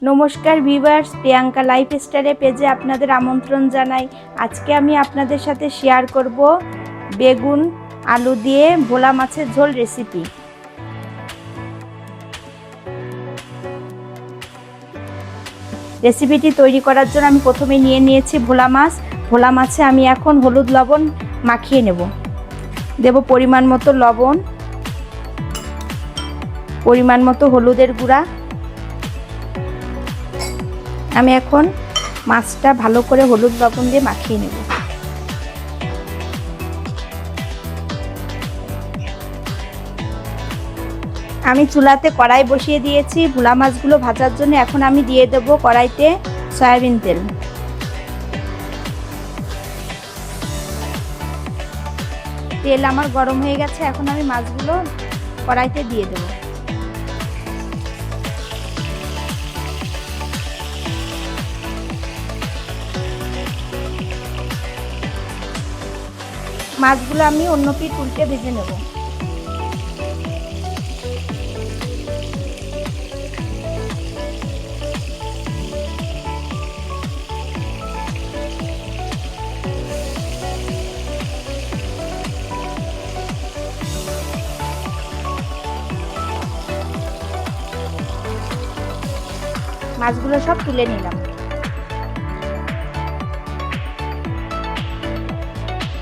নমস্কার ভিউয়ার্স, প্রিয়াঙ্কা লাইফস্টাইলে পেজে আপনাদের আমন্ত্রণ জানাই। আজকে আমি আপনাদের সাথে শেয়ার করব বেগুন আলু দিয়ে ভোলা মাছের ঝোল রেসিপি। রেসিপিটি তৈরি করার জন্য আমি প্রথমে নিয়ে নিয়েছি ভোলা মাছ। ভোলা মাছে আমি এখন হলুদ লবণ মাখিয়ে নেব। দেব পরিমাণ মতো লবণ, পরিমাণ মতো হলুদের গুঁড়া। আমি এখন মাছটা ভালো করে হলুদ লবণ দিয়ে মাখিয়ে নেব। আমি চুলাতে কড়াই বসিয়ে দিয়েছি ভোলা মাছগুলো ভাজার জন্য। এখন আমি দিয়ে দেব কড়াইতে সয়াবিন তেল। তেল আমার গরম হয়ে গেছে, এখন আমি মাছগুলো কড়াইতে দিয়ে দেব। মাছগুলো আমি অন্য পিঠ উল্টে ভেজে নেব। মাছগুলো সব তুলে নিলাম।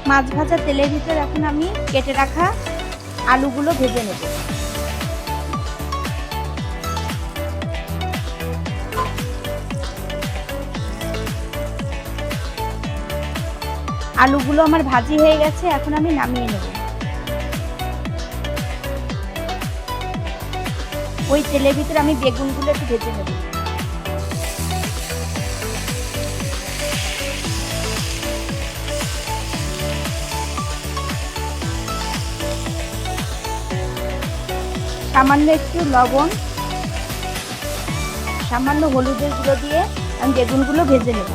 মাছ ভাজা তেলের ভিতর এখন আমি কেটে রাখা আলুগুলো ভেজে নেব। আলুগুলো আমার ভাজি হয়ে গেছে, এখন আমি নামিয়ে নেব। ওই তেলের ভিতর আমি বেগুনগুলো একটু ভেজে নেব। সামান্য একটু লবণ, সামান্য হলুদের গুঁড়ো দিয়ে আমি বেগুনগুলো ভেজে নেব।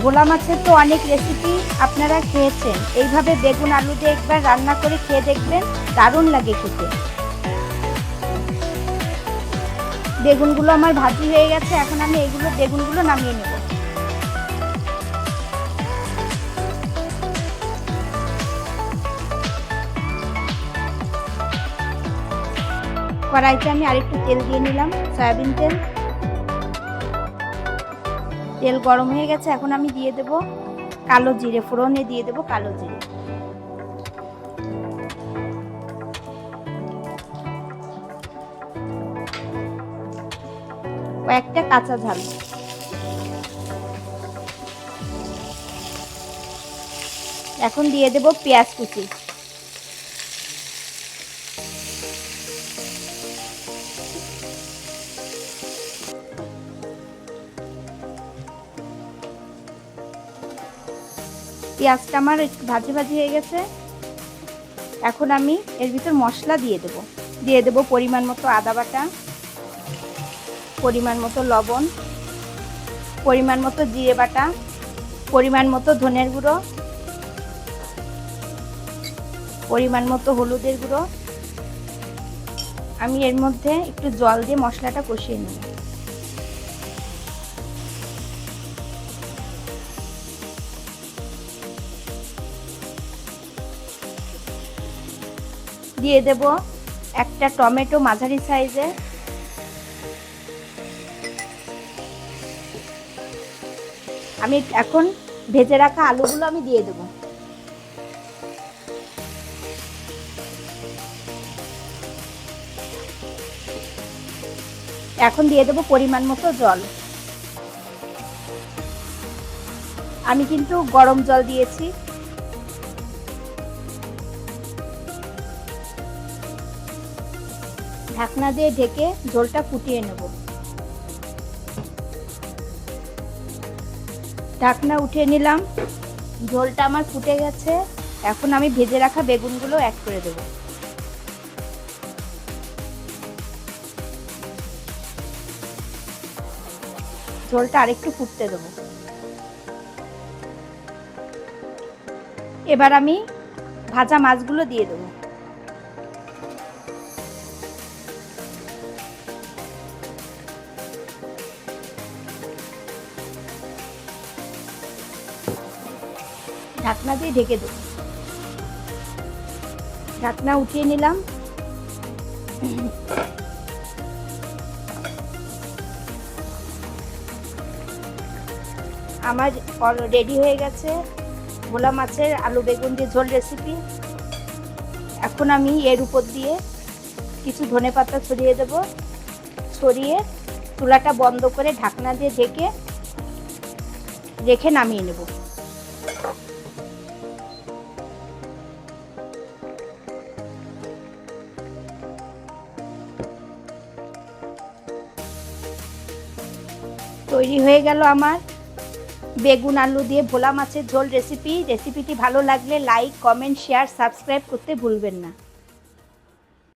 ভোলা মাছের তো অনেক রেসিপি আপনারা খেয়েছেন, এইভাবে বেগুন আলু দিয়ে একবার রান্না করে খেয়ে দেখবেন, দারুণ লাগে খেতে। বেগুনগুলো আমার ভাজি হয়ে গেছে, এখন আমি বেগুনগুলো নামিয়ে নেব। কড়াইতে আমি আরেকটু তেল দিয়ে নিলাম, সয়াবিন তেল। তেল গরম হয়ে গেছে, এখন আমি দিয়ে দেব কালো জিরে, ফোড়নে দিয়ে দেব কালো জিরে। কয়েকটা কাঁচা ঝাল। এখন দিয়ে দেব পেঁয়াজ কুচি। পেঁয়াজটা আমার একটু ভাজি হয়ে গেছে, এখন আমি এর ভিতর মশলা দিয়ে দেব পরিমাণ মতো আদা বাটা, পরিমাণ মতো লবণ, পরিমাণ মতো জিরে বাটা, পরিমাণ মতো ধনের গুঁড়ো, পরিমাণ মতো হলুদের গুঁড়ো। আমি এর মধ্যে একটু জল দিয়ে মশলাটা কষিয়ে নেব। দিয়ে দেব একটা টমেটো মাঝারি সাইজে। আমি এখন ভেজে রাখা আলুগুলো আমি দিয়ে দেব। এখন দিয়ে দেব পরিমাণ মতো জল। আমি কিন্তু গরম জল দিয়েছি। ঢাকনা দিয়ে ঢেকে ঝোলটা ফুটিয়ে নেব। ঢাকনা উঠিয়ে নিলাম, ঝোলটা আমার ফুটে গেছে। এখন আমি ভেজে রাখা বেগুনগুলো অ্যাড করে দেব। ঝোলটা আরেকটু ফুটতে দেব। এবার আমি ভাজা মাছগুলো দিয়ে দেব। ঢাকনা দিয়ে ঢেকে দেব। ঢাকনা উঠিয়ে নিলাম। আমার রেডি হয়ে গেছে ভোলা মাছের আলু বেগুন দিয়ে ঝোল রেসিপি। এখন আমি এর উপর দিয়ে কিছু ধনেপাতা ছড়িয়ে দেব। ছড়িয়ে চুলাটা বন্ধ করে ঢাকনা দিয়ে ঢেকে রেখে নামিয়ে নেব। তৈরি হয়ে গেল আমার বেগুন আলু দিয়ে ভোলা মাছের ঝোল রেসিপি। রেসিপিটি ভালো লাগলে লাইক, কমেন্ট, শেয়ার, সাবস্ক্রাইব করতে ভুলবেন না।